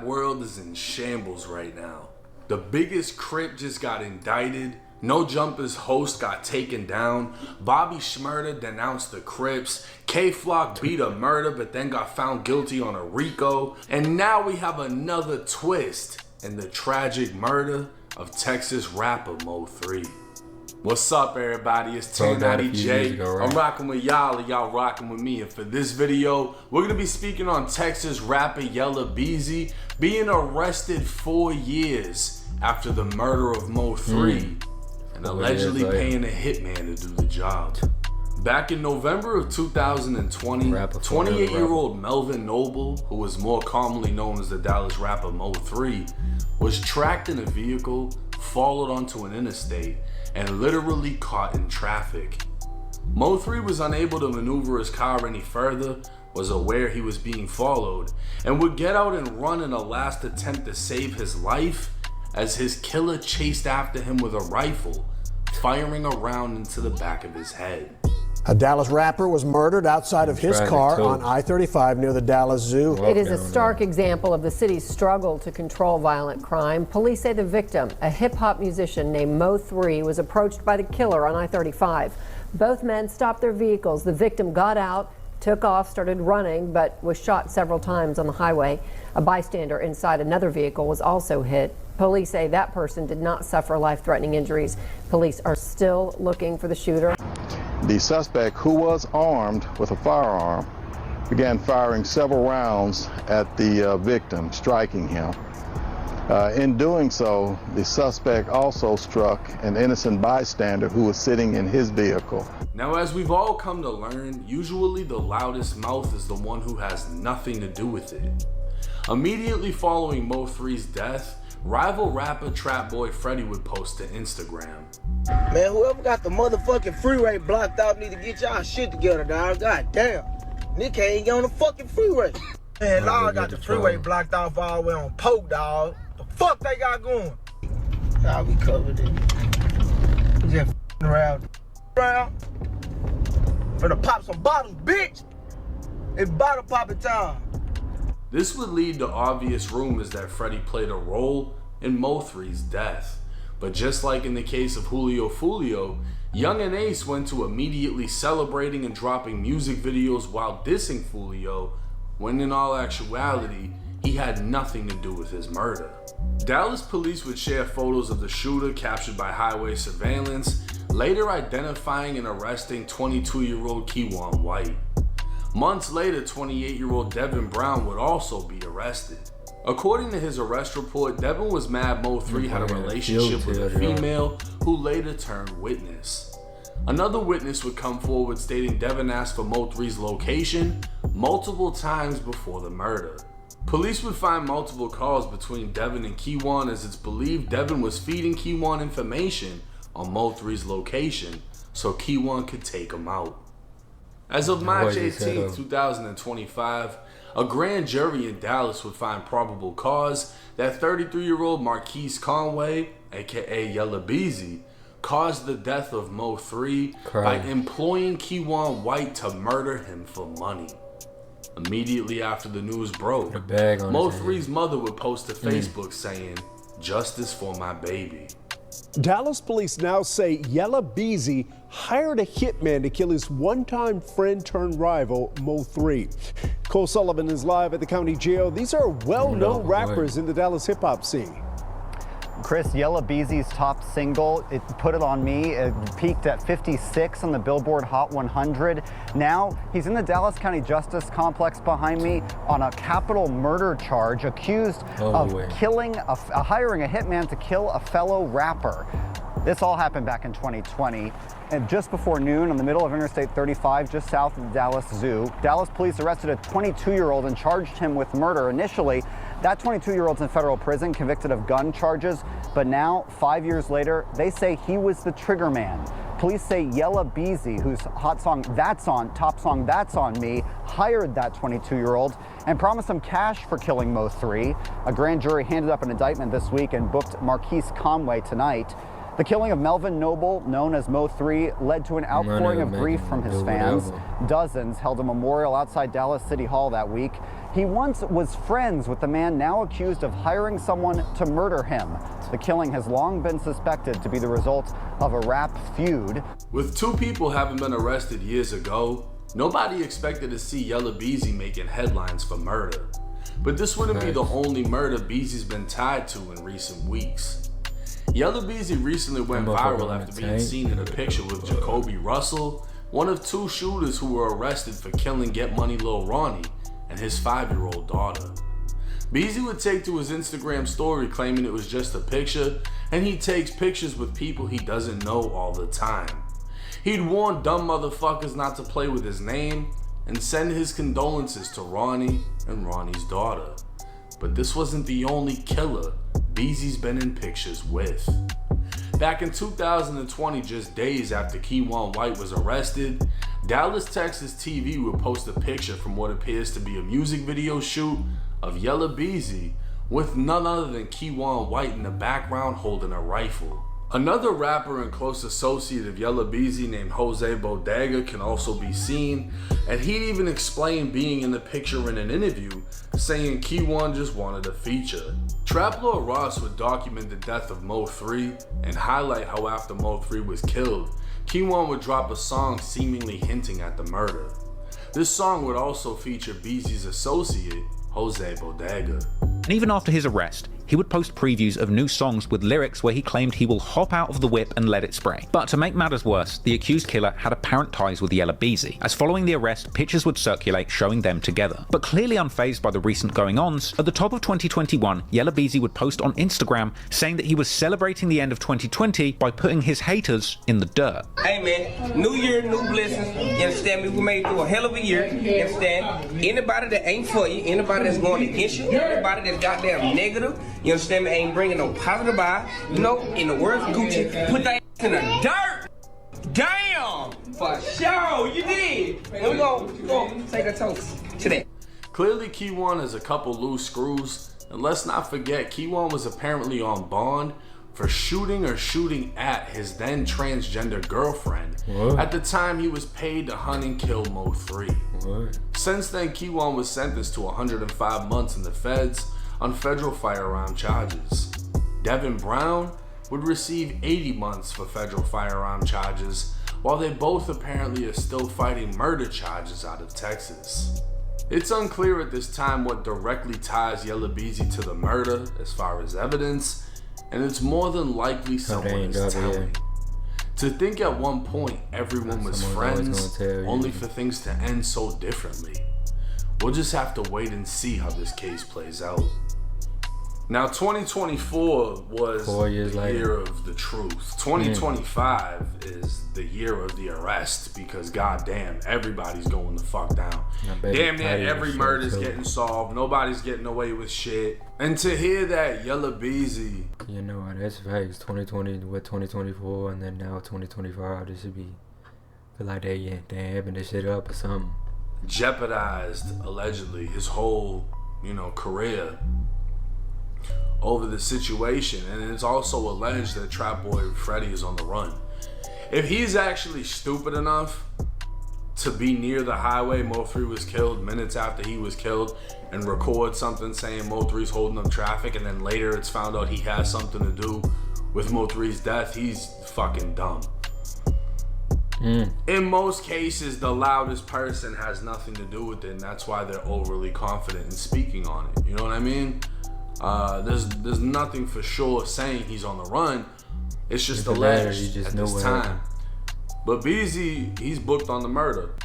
World is in shambles right now. The biggest Crip just got indicted. No Jumpers host got taken down. Bobby Shmurda denounced the Crips. K-Flock beat a murder but then got found guilty on a RICO. And now we have another twist in the tragic murder of Texas rapper Mo3. What's up, everybody? It's 1090J. I'm rocking with y'all and y'all rocking with me. And for this video, we're going to be speaking on Texas rapper Yella Beezy being arrested 4 years after the murder of Mo3 and allegedly paying a hitman to do the job. Back in November of 2020, 28-year-old Melvin Noble, who was more commonly known as the Dallas rapper Mo3, was tracked in a vehicle, followed onto an interstate, and literally caught in traffic. Mo3 was unable to maneuver his car any further, was aware he was being followed, and would get out and run in a last attempt to save his life as his killer chased after him with a rifle, firing a round into the back of his head. A Dallas rapper was murdered outside of his car on I-35 near the Dallas Zoo. It is a stark example of the city's struggle to control violent crime. Police say the victim, a hip-hop musician named Mo3, was approached by the killer on I-35. Both men stopped their vehicles. The victim got out, took off, started running, but was shot several times on the highway. A bystander inside another vehicle was also hit. Police say that person did not suffer life-threatening injuries. Police are still looking for the shooter. The suspect, who was armed with a firearm, began firing several rounds at the victim, striking him. In doing so, the suspect also struck an innocent bystander who was sitting in his vehicle. Now, as we've all come to learn, usually the loudest mouth is the one who has nothing to do with it. Immediately following Mo3's death, rival rapper Trap Boy Freddy would post to Instagram. Man, whoever got the motherfucking freeway blocked out need to get y'all shit together, dog. God damn. Nick can't get on the fucking freeway. Man, Lord got the freeway blocked off all the way on Polk, dog. The fuck they got going? Nah, we covered it. We just f***ing around. Finna pop some bottles, bitch. It's bottle popping time. This would lead to obvious rumors that Freddy played a role in Mo3's death. But just like in the case of Julio Fulio, Young and Ace went to immediately celebrating and dropping music videos while dissing Fulio, when in all actuality, he had nothing to do with his murder. Dallas police would share photos of the shooter captured by highway surveillance, later identifying and arresting 22-year-old Keywan White. Months later, 28-year-old Devin Brown would also be arrested. According to his arrest report, Devin was mad Mo3 had a relationship with a female who later turned witness. Another witness would come forward stating Devin asked for Mo3's location multiple times before the murder. Police would find multiple calls between Devin and Keywan, as it's believed Devin was feeding Keywan information on Mo3's location so Keywan could take him out. As of March 18, 2025, a grand jury in Dallas would find probable cause that 33-year-old Marquise Conway, aka Yella Beezy, caused the death of Mo3 by employing Keywan White to murder him for money. Immediately after the news broke, Mo3's mother would post to Facebook saying, "Justice for my baby." Dallas police now say Yella Beezy hired a hitman to kill his one-time friend turned rival, Mo3. Cole Sullivan is live at the county jail. These are well-known rappers in the Dallas hip-hop scene. Chris, Yella Beezy's top single, It Put It On Me, it peaked at 56 on the Billboard Hot 100. Now, he's in the Dallas County Justice Complex behind me on a capital murder charge, accused of hiring a hitman to kill a fellow rapper. This all happened back in 2020. And just before noon, on the middle of Interstate 35, just south of the Dallas Zoo, Dallas police arrested a 22-year-old and charged him with murder. Initially, that 22-year-old's in federal prison, convicted of gun charges. But now, 5 years later, they say he was the trigger man. Police say Yella Beezy, whose hot song That's On, top song That's On Me, hired that 22-year-old and promised him cash for killing Mo3. A grand jury handed up an indictment this week and booked Marquise Conway tonight. The killing of Melvin Noble, known as Mo3, led to an outpouring of grief from his fans. Dozens held a memorial outside Dallas City Hall that week. He once was friends with the man now accused of hiring someone to murder him. The killing has long been suspected to be the result of a rap feud. With 2 people having been arrested years ago, nobody expected to see Yella Beezy making headlines for murder. But this wouldn't be the only murder Beezy's been tied to in recent weeks. Yella Beezy recently went viral after being seen in a picture with Jacoby Russell, one of 2 shooters who were arrested for killing Get Money Lil Ronnie and his 5-year-old daughter. Beezy would take to his Instagram story claiming it was just a picture, and he takes pictures with people he doesn't know all the time. He'd warn dumb motherfuckers not to play with his name and send his condolences to Ronnie and Ronnie's daughter. But this wasn't the only killer Beezy's been in pictures with. Back in 2020, just days after Keywan White was arrested, Dallas, Texas TV would post a picture from what appears to be a music video shoot of Yella Beezy with none other than Keywan White in the background holding a rifle. Another rapper and close associate of Yella Beezy named Jose Bodega can also be seen, and he'd even explain being in the picture in an interview, saying Keywan just wanted a feature. Trap Lord Ross would document the death of Mo3 and highlight how after Mo3 was killed, Keywan would drop a song seemingly hinting at the murder. This song would also feature Beezy's associate, Jose Bodega. And even after his arrest, he would post previews of new songs with lyrics where he claimed he will hop out of the whip and let it spray. But to make matters worse, the accused killer had apparent ties with Yella Beezy, as following the arrest, pictures would circulate showing them together. But clearly unfazed by the recent going-ons, at the top of 2021, Yella Beezy would post on Instagram saying that he was celebrating the end of 2020 by putting his haters in the dirt. Hey man, new year, new blessings, you understand me? We made it through a hell of a year, you understand? Anybody that ain't for you, anybody that's going against you, anybody that's goddamn negative, you understand me, ain't bringing no positive vibe, you know, in the words of Gucci, put that in the dirt! Damn! For sure, you did! And we gonna take a toast to that. Clearly Keywan has a couple loose screws, and let's not forget Keywan was apparently on bond for shooting at his then transgender girlfriend. What? At the time he was paid to hunt and kill Mo3. What? Since then, Keywan was sentenced to 105 months in the feds on federal firearm charges. Devin Brown would receive 80 months for federal firearm charges, while they both apparently are still fighting murder charges out of Texas. It's unclear at this time what directly ties Yella Beezy to the murder as far as evidence, and it's more than likely someone is telling. To think at one point everyone was friends, only for things to end so differently. We'll just have to wait and see how this case plays out. Now 2024 was the year of the truth. 2025 is the year of the arrest, because goddamn, everybody's going the fuck down. Damn near every murder's getting solved. Nobody's getting away with shit. And to hear that Yella Beezy, you know, that's facts. 2020 with 2024, and then now 2025. This should be feel like they having this shit up or something. Jeopardized allegedly his whole, career over the situation, and it's also alleged that Trap Boy Freddy is on the run. If he's actually stupid enough to be near the highway Mo3 was killed, minutes after he was killed, and record something saying Mo3's holding up traffic, and then later it's found out he has something to do with Mo3's death, he's fucking dumb. In most cases, the loudest person has nothing to do with it, and that's why they're overly confident in speaking on it. You know what I mean? There's nothing for sure saying he's on the run. It's just alleged at this time. But Beezy, he's booked on the murder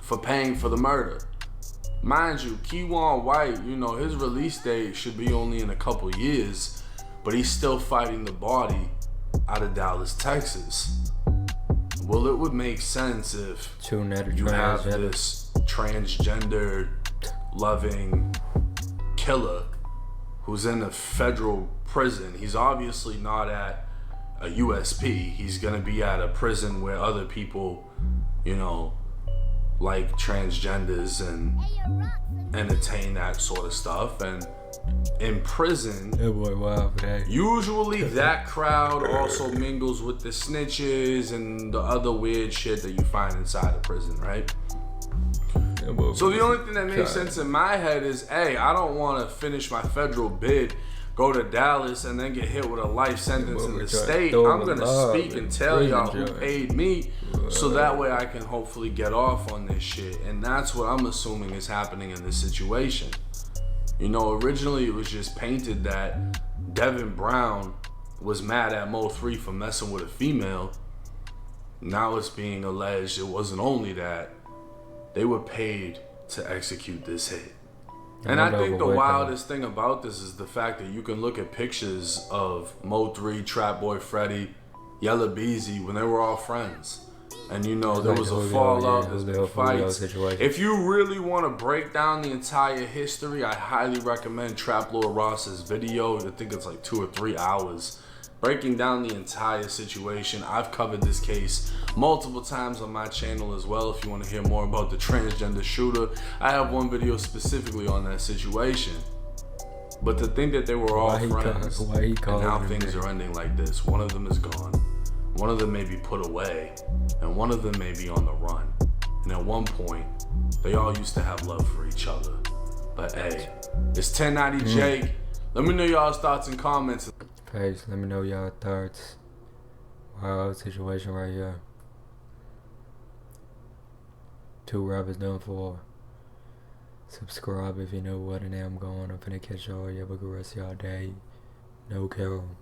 for paying for the murder. Mind you, Keywan White, his release date should be only in a couple years, but he's still fighting the body out of Dallas, Texas. Well, it would make sense if you have this transgender loving killer who's in a federal prison. He's obviously not at a USP. He's gonna be at a prison where other people, like transgenders and entertain that sort of stuff. And in prison, usually that crowd also mingles with the snitches and the other weird shit that you find inside a prison, right? So the only thing that makes sense in my head is, hey, I don't want to finish my federal bid, go to Dallas, and then get hit with a life sentence in the state. I'm going to speak and tell y'all who paid me, so that way I can hopefully get off on this shit. And that's what I'm assuming is happening in this situation. You know, originally it was just painted that Devin Brown was mad at Mo3 for messing with a female. Now it's being alleged it wasn't only that, they were paid to execute this hit. And I think the wildest thing about this is the fact that you can look at pictures of Mo3, Trap Boy Freddy, Yella Beezy when they were all friends. And you know, there was a fallout, there's been fights. If you really want to break down the entire history, I highly recommend Trap Lord Ross's video. I think it's like 2 or 3 hours, breaking down the entire situation. I've covered this case multiple times on my channel as well. If you want to hear more about the transgender shooter, I have one video specifically on that situation. But to think that they were all friends, and now things are ending like this. One of them is gone, one of them may be put away, and one of them may be on the run. And at one point, they all used to have love for each other. But hey, it's 1090 Jake. Let me know y'all's thoughts and comments. Guys, let me know y'all thoughts. Wow, situation right here. 2 rappers done for. Subscribe if you know what, and now I'm going. I'm finna catch y'all. You have a good rest of y'all day. No Carol.